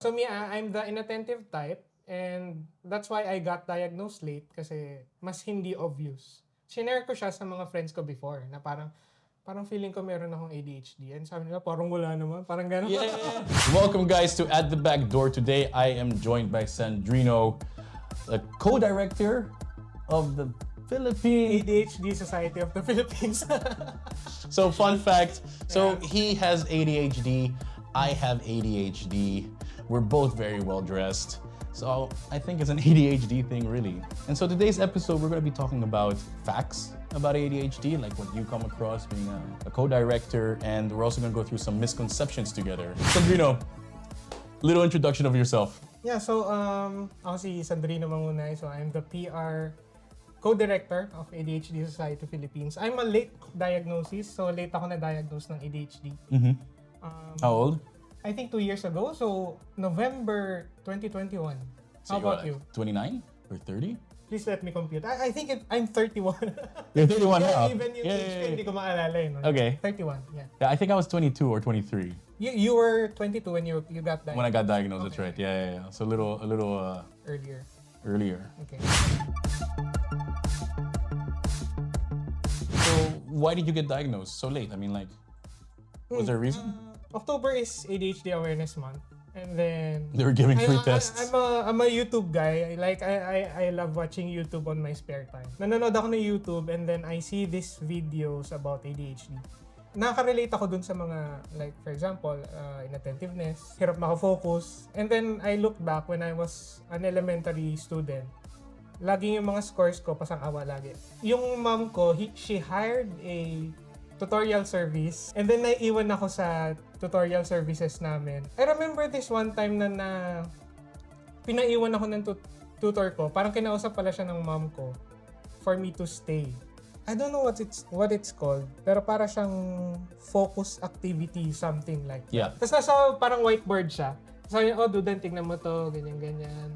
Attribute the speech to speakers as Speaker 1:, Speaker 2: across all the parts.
Speaker 1: So me, I'm the inattentive type, and that's why I got diagnosed late kasi mas hindi obvious. Shinare ko siya sa mga friends ko before na parang feeling ko meron akong ADHD. And sabi nila, parang wala naman. Parang gano'n.
Speaker 2: Yeah. Welcome guys to At the Backdoor. Today I am joined by Xandrino, the co-director of the Philippine
Speaker 1: ADHD Society of the Philippines.
Speaker 2: So fun fact, he has ADHD, I have ADHD. We're both very well dressed. So I think it's an ADHD thing really. And so today's episode, we're gonna be talking about facts about ADHD, like what you come across being a co-director, and we're also gonna go through some misconceptions together. Xandrino, little introduction of yourself.
Speaker 1: Yeah, so ako si Xandrino Mangunay. So I'm the PR co-director of ADHD Society Philippines. I'm a late diagnosis, so late ako na-diagnose ng ADHD.
Speaker 2: How old?
Speaker 1: I think 2 years ago, so November 2021. How about you?
Speaker 2: 29 or 30?
Speaker 1: Please let me compute. I think I'm 31.
Speaker 2: You're 31
Speaker 1: yeah,
Speaker 2: now.
Speaker 1: even yung age ko, hindi ko maalala yun.
Speaker 2: Okay.
Speaker 1: 31, yeah.
Speaker 2: Yeah, I think I was 22 or 23
Speaker 1: You were 22 when you got diagnosed.
Speaker 2: when I got diagnosed. That's right. Yeah. So a little
Speaker 1: Earlier.
Speaker 2: earlier.
Speaker 1: Okay.
Speaker 2: So why did you get diagnosed so late? I mean, like, was there a reason?
Speaker 1: October is ADHD Awareness Month. And then
Speaker 2: They were giving free tests.
Speaker 1: I'm a YouTube guy. I love watching YouTube on my spare time. Nanonood ako ng YouTube and then I see these videos about ADHD. Nakaka-relate ako dun sa mga, like for example, inattentiveness, hirap makafocus. And then I look back when I was an elementary student. Laging yung mga scores ko pasang-awa lagi. Yung mom ko, she hired a tutorial service. And then naiiwan ako sa tutorial services namin. I remember this one time na pinaiwan ako ng tutor ko. Parang kinausap pala siya ng mom ko for me to stay. I don't know what it's called. Pero para siyang focus activity, something like that.
Speaker 2: Yeah.
Speaker 1: Tapos nasa parang whiteboard siya. Sabi niya, Duden, tignan mo to, ganyan.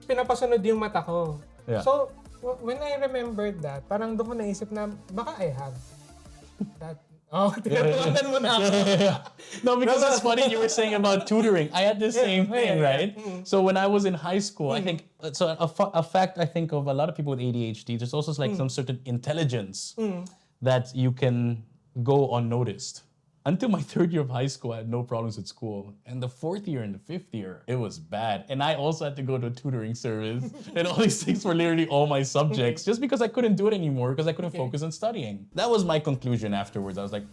Speaker 1: Pinapasunod yung mata ko.
Speaker 2: Yeah.
Speaker 1: So, when I remembered that, parang doon ko naisip na baka I have that. Tinatawanan mo na ako.
Speaker 2: No, because it's funny you were saying about tutoring. I had the same thing, right? So when I was in high school, I think, so a fact I think of a lot of people with ADHD, there's also like some certain intelligence that you can go unnoticed. Until my third year of high school, I had no problems with school. And the fourth year and the fifth year, it was bad. And I also had to go to a tutoring service. And all these things were literally all my subjects, just because I couldn't do it anymore, because I couldn't focus on studying. That was my conclusion afterwards. I was like,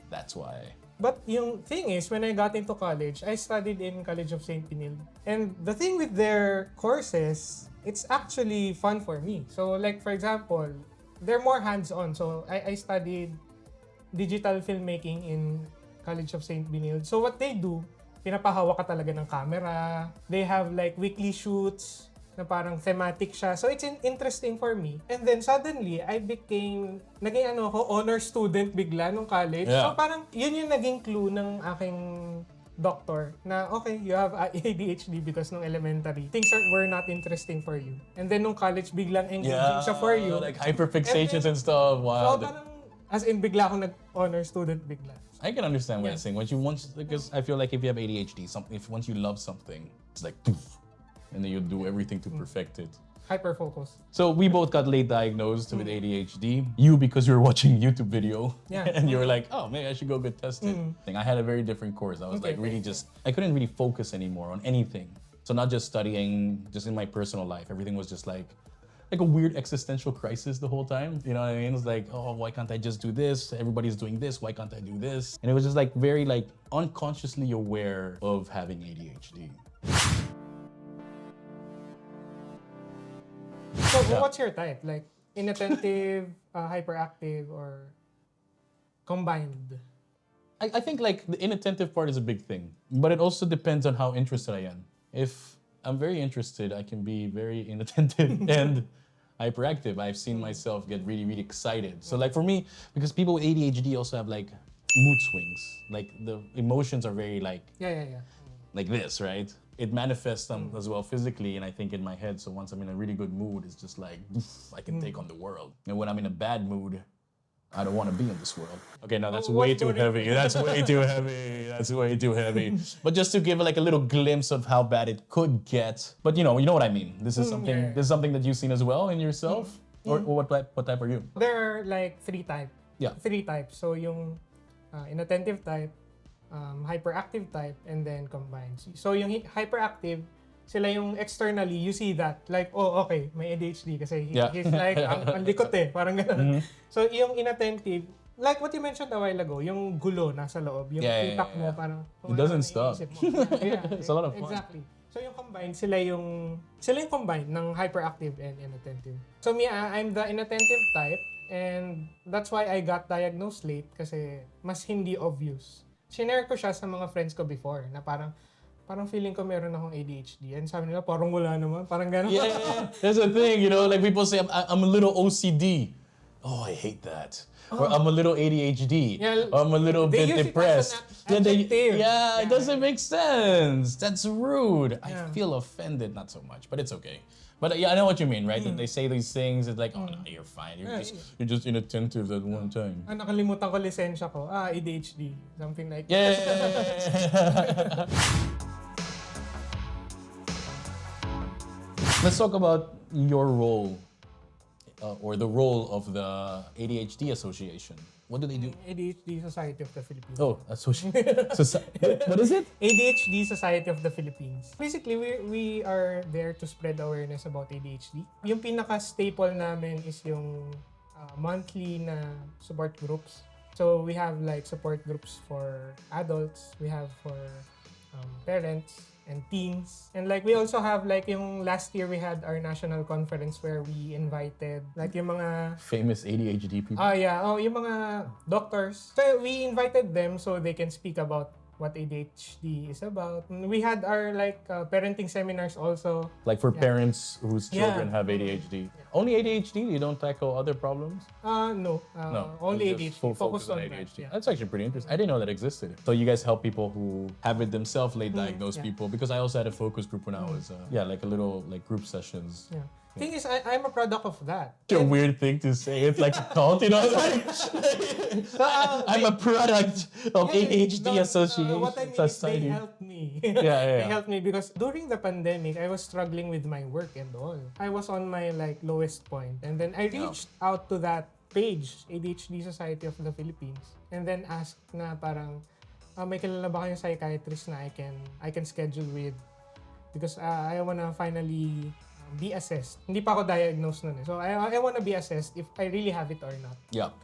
Speaker 2: that's why.
Speaker 1: But yung thing is, when I got into college, I studied in College of St. Benilde. And the thing with their courses, it's actually fun for me. So like, for example, they're more hands-on. So I studied digital filmmaking in College of St. Benilde. So what they do, pinapahawak ka talaga ng camera. They have like weekly shoots na parang thematic siya. So it's interesting for me. And then suddenly, naging honor student bigla nung college.
Speaker 2: Yeah.
Speaker 1: So parang yun yung naging clue ng aking doctor na okay, you have ADHD because nung elementary, things were not interesting for you. And then nung college, biglang engaging siya for you.
Speaker 2: Like hyperfixations and stuff. Wow.
Speaker 1: So parang, as in, bigla akong nag-honor student bigla.
Speaker 2: I can understand what you're saying. Because I feel like if you have ADHD, once you love something, it's like, poof, and then you do everything to perfect it.
Speaker 1: Hyper-focus.
Speaker 2: So we both got late diagnosed with ADHD. You because you were watching YouTube video, and you were like, oh, maybe I should go get tested. I had a very different course. I was I couldn't really focus anymore on anything. So not just studying, just in my personal life, everything was just like a weird existential crisis the whole time. You know what I mean? It's like, oh, why can't I just do this? Everybody's doing this. Why can't I do this? And it was just like very like unconsciously aware of having ADHD.
Speaker 1: So what's your type? Like inattentive, hyperactive, or combined?
Speaker 2: I think like the inattentive part is a big thing, but it also depends on how interested I am. If I'm very interested, I can be very inattentive and hyperactive. I've seen myself get really, really excited. So like for me, because people with ADHD also have like mood swings. Like the emotions are very like like this, right? It manifests them as well physically, and I think in my head. So once I'm in a really good mood, it's just like I can take on the world. And when I'm in a bad mood, I don't want to be in this world. Okay, now that's
Speaker 1: Oh,
Speaker 2: way
Speaker 1: what's
Speaker 2: too
Speaker 1: boring?
Speaker 2: heavy. That's way too heavy. That's way too heavy. But just to give like a little glimpse of how bad it could get. But you know what I mean. This is something.
Speaker 1: yeah.
Speaker 2: This is something that you've seen as well in yourself, or what type? What type are you?
Speaker 1: There are like three types.
Speaker 2: Yeah.
Speaker 1: Three types. So yung inattentive type, hyperactive type, and then combined. So yung hyperactive, sila yung externally, you see that, like, oh, okay, may ADHD kasi he's like, ang likot eh, parang gano'n. So yung inattentive, like what you mentioned a while ago, yung gulo nasa loob, yung impact mo, parang,
Speaker 2: it doesn't stop.
Speaker 1: It's
Speaker 2: a lot of fun.
Speaker 1: Exactly. So yung combined, sila yung combined ng hyperactive and inattentive. So me, I'm the inattentive type, and that's why I got diagnosed late kasi mas hindi obvious. Shinare ko siya sa mga friends ko before na parang feeling ko meron akong ADHD. And sabi nila, parang wala naman. Parang gano'n.
Speaker 2: Yeah, that's the thing, you know, like people say, I'm a little OCD. Oh, I hate that. Or I'm a little ADHD.
Speaker 1: Yeah,
Speaker 2: or I'm a little bit depressed.
Speaker 1: It
Speaker 2: it doesn't make sense. That's rude.
Speaker 1: Yeah.
Speaker 2: I feel offended, not so much, but it's okay. But yeah, I know what you mean, right? That they say these things, it's like, oh, no, you're fine. You're just inattentive at one time.
Speaker 1: Nakalimutan ko lisensya ko. ADHD. Something like that.
Speaker 2: Yeah. Let's talk about your role, or the role of the ADHD Association. What do they do?
Speaker 1: ADHD Society of the Philippines.
Speaker 2: Oh, association. What is it?
Speaker 1: ADHD Society of the Philippines. Basically, we are there to spread awareness about ADHD. Yung pinaka-staple namin is yung monthly na support groups. So we have like support groups for adults, we have for parents and teens. And like we also have like yung last year we had our national conference where we invited like yung mga
Speaker 2: Famous ADHD people.
Speaker 1: yung mga doctors. So we invited them so they can speak about what ADHD is about. We had our like parenting seminars also.
Speaker 2: Like for parents whose children
Speaker 1: Yeah.
Speaker 2: have ADHD. Only ADHD? You don't tackle other problems?
Speaker 1: No.
Speaker 2: No.
Speaker 1: Only
Speaker 2: just
Speaker 1: ADHD.
Speaker 2: Full focus
Speaker 1: Focused
Speaker 2: on
Speaker 1: on
Speaker 2: ADHD.
Speaker 1: that. Yeah.
Speaker 2: That's actually pretty interesting. I didn't know that existed. So you guys help people who have it themselves, late diagnosed
Speaker 1: yeah.
Speaker 2: people. Because I also had a focus group when I was, like a little like group sessions.
Speaker 1: Yeah. Thing is, I'm a product of that.
Speaker 2: It's a weird thing to say. It's like a cult, you know? Like, I'm a product of ADHD Association
Speaker 1: What I mean is
Speaker 2: Society.
Speaker 1: they helped me.
Speaker 2: Yeah.
Speaker 1: They helped me because during the pandemic, I was struggling with my work and all. I was on my like lowest point, and then I reached out to that page, ADHD Society of the Philippines, and then asked na parang may kilala ba kayong psychiatrist na I can schedule with, because I wanna finally be assessed. Hindi pa ako diagnosed nun eh. So I wanna be assessed if I really have it or not.
Speaker 2: Yeah.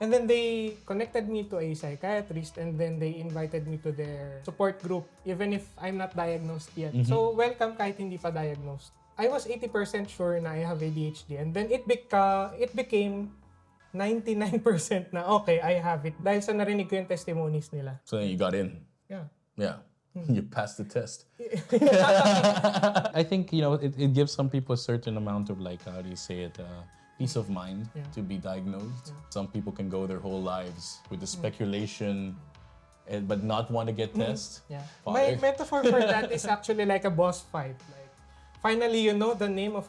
Speaker 1: And then they connected me to a psychiatrist, and then they invited me to their support group even if I'm not diagnosed yet. So welcome kahit hindi pa diagnosed. I was 80% sure na I have ADHD, and then it became 99% na okay, I have it. Dahil sa narinig ko yung testimonies nila.
Speaker 2: So then you got in.
Speaker 1: Yeah.
Speaker 2: Yeah. You passed the test. I think, it gives some people a certain amount of, like, how do you say it, peace of mind to be diagnosed. Some people can go their whole lives with the speculation, but not want to get tested.
Speaker 1: Yeah. My metaphor for that is actually like a boss fight. Like, finally, you know the name of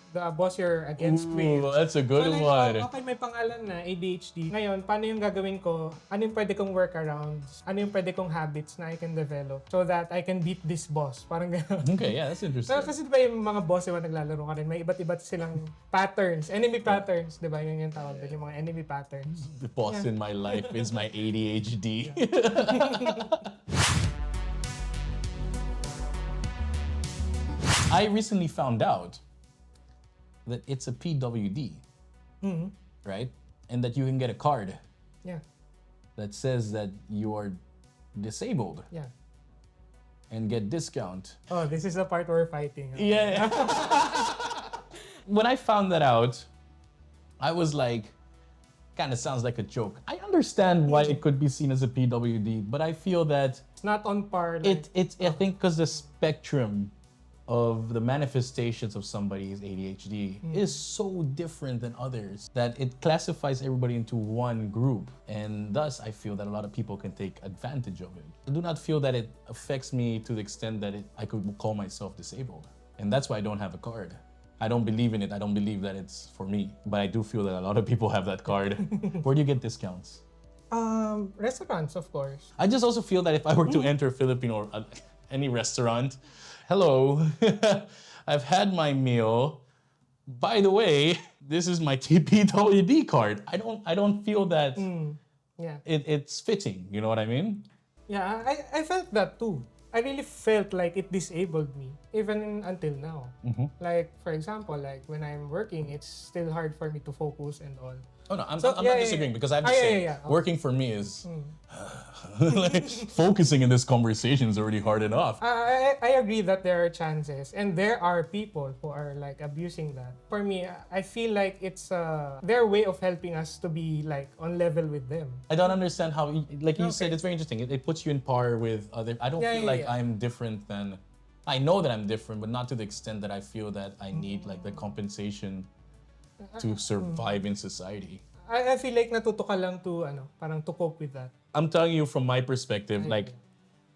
Speaker 1: the boss you're against with.
Speaker 2: Ooh, that's a good one.
Speaker 1: Okay, may pangalan na, ADHD. Ngayon, paano yung gagawin ko? Ano yung pwede kong workarounds? Ano yung pwede kong habits na I can develop so that I can beat this boss? Parang gano'n.
Speaker 2: Okay, yeah, that's interesting.
Speaker 1: Kasi diba yung mga boss yung naglalaro ka rin, may iba't silang patterns, enemy patterns, diba? Yun yung tawag doon, yung mga enemy patterns.
Speaker 2: The boss in my life is my ADHD. I recently found out that it's a PWD, right? And that you can get a card
Speaker 1: Yeah.
Speaker 2: that says that you are disabled
Speaker 1: Yeah.
Speaker 2: and get discount.
Speaker 1: Oh, this is the part we're fighting.
Speaker 2: Yeah. When I found that out, I was like, kind of sounds like a joke. I understand why it could be seen as a PWD, but I feel that
Speaker 1: It's not on par. Like,
Speaker 2: I think because the spectrum of the manifestations of somebody's ADHD is so different than others that it classifies everybody into one group, and thus I feel that a lot of people can take advantage of it. I do not feel that it affects me to the extent that I could call myself disabled, and that's why I don't have a card. I don't believe in it. I don't believe that it's for me. But I do feel that a lot of people have that card. Where do you get discounts?
Speaker 1: Restaurants, of course.
Speaker 2: I just also feel that if I were to enter Philippine or any restaurant, hello, I've had my meal. By the way, this is my PWD card. I don't feel that
Speaker 1: Yeah.
Speaker 2: it's fitting. You know what I mean?
Speaker 1: Yeah, I felt that too. I really felt like it disabled me, even until now. Like, for example, like when I'm working, it's still hard for me to focus and all.
Speaker 2: Oh no, I'm
Speaker 1: So,
Speaker 2: not
Speaker 1: yeah,
Speaker 2: disagreeing
Speaker 1: yeah.
Speaker 2: because I have to say, working for me is like, focusing in this conversation is already hard enough.
Speaker 1: I agree that there are chances, and there are people who are like abusing that. For me, I feel like it's their way of helping us to be like on level with them.
Speaker 2: I don't understand how, like you said, it's very interesting. It puts you in par with other. I don't feel like I'm different than. I know that I'm different, but not to the extent that I feel that I need like the compensation to survive in society.
Speaker 1: I feel like natuto ka lang to parang to cope with that.
Speaker 2: I'm telling you from my perspective, like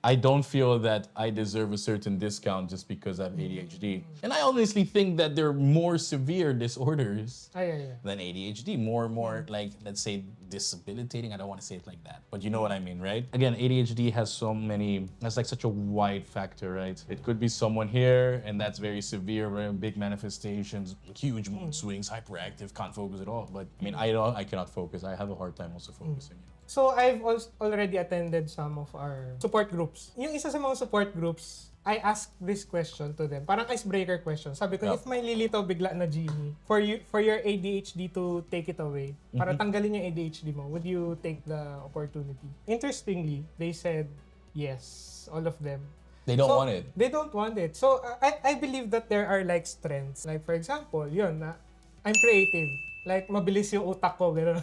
Speaker 2: I don't feel that I deserve a certain discount just because I have ADHD. And I honestly think that there are more severe disorders than ADHD. More like, let's say, disabilitating. I don't want to say it like that, but you know what I mean, right? Again, ADHD has so many, that's like such a wide factor, right? It could be someone here, and that's very severe, very big manifestations, huge mood swings, hyperactive, can't focus at all. But I mean, I cannot focus. I have a hard time also focusing.
Speaker 1: So I've already attended some of our support groups. Yung isa sa mga support groups, I asked this question to them. Parang icebreaker question. Sabi ko, if may lilitaw bigla na genie for your ADHD to take it away, para tanggalin yung ADHD mo, would you take the opportunity? Interestingly, they said yes, all of them.
Speaker 2: They don't want it.
Speaker 1: They don't want it. So I believe that there are like strengths. Like for example, I'm creative. Like, mabilis yung utak ko, gano'n.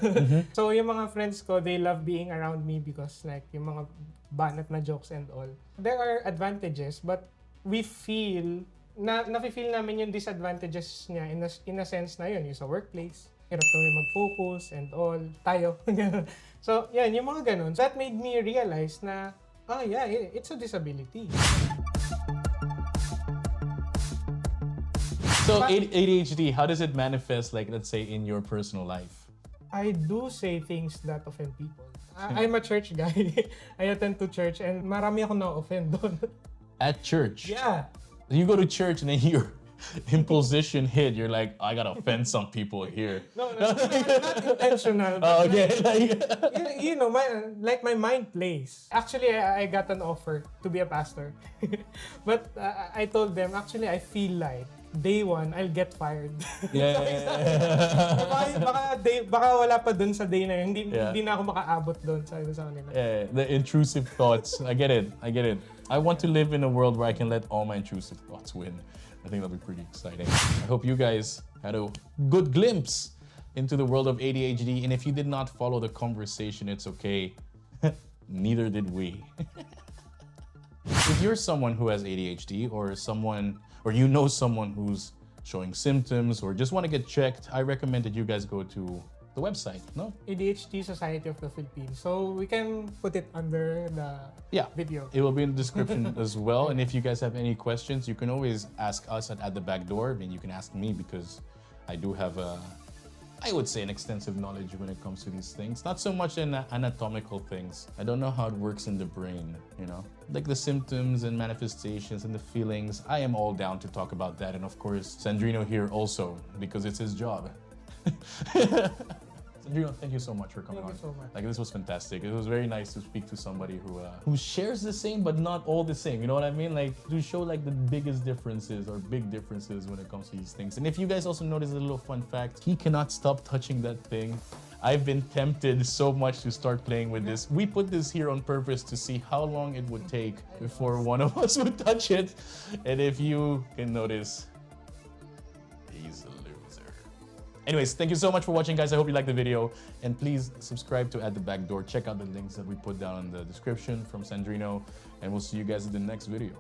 Speaker 1: So, yung mga friends ko, they love being around me because like, yung mga banat na jokes and all. There are advantages, but we feel, nafe-feel namin yung disadvantages niya in a sense na yun, yung sa workplace. Hirap kami mag-focus and all. Tayo. So, yan, yung mga gano'n. That made me realize na, it's a disability.
Speaker 2: So ADHD, how does it manifest, like, let's say, in your personal life?
Speaker 1: I do say things that offend people. I'm a church guy. I attend to church and marami ako na-offend doon.
Speaker 2: At church?
Speaker 1: Yeah.
Speaker 2: You go to church and then your imposition hit. You're like, I gotta offend some people here.
Speaker 1: No, not intentional.
Speaker 2: Oh, okay.
Speaker 1: My mind plays. Actually, I got an offer to be a pastor. But I told them, actually, I feel like day one, I'll get fired. Baka wala pa dun sa day na yun. Hindi na ako makaabot dun sa kanila.
Speaker 2: Yeah, the intrusive thoughts. I get it. I want to live in a world where I can let all my intrusive thoughts win. I think that'll be pretty exciting. I hope you guys had a good glimpse into the world of ADHD. And if you did not follow the conversation, it's okay. Neither did we. If you're someone who has ADHD or you know someone who's showing symptoms or just want to get checked, I recommend that you guys go to the website, no?
Speaker 1: ADHD Society of the Philippines. So we can put it under the video.
Speaker 2: It will be in the description as well. And if you guys have any questions, you can always ask us at the Backdoor. I mean, you can ask me because I do have I would say an extensive knowledge when it comes to these things. Not so much in anatomical things. I don't know how it works in the brain, like the symptoms and manifestations and the feelings. I am all down to talk about that. And of course, Xandrino here also, because it's his job. Xandrino, thank you so much for coming on.
Speaker 1: Thank you so much.
Speaker 2: Like, this was fantastic. It was very nice to speak to somebody who shares the same, but not all the same. You know what I mean? Like, to show like the biggest differences or big differences when it comes to these things. And if you guys also notice a little fun fact, he cannot stop touching that thing. I've been tempted so much to start playing with this. We put this here on purpose to see how long it would take before one of us would touch it. And if you can notice, he's a loser. Anyways, thank you so much for watching, guys. I hope you liked the video. And please subscribe to At the Backdoor. Check out the links that we put down in the description from Xandrino. And we'll see you guys in the next video.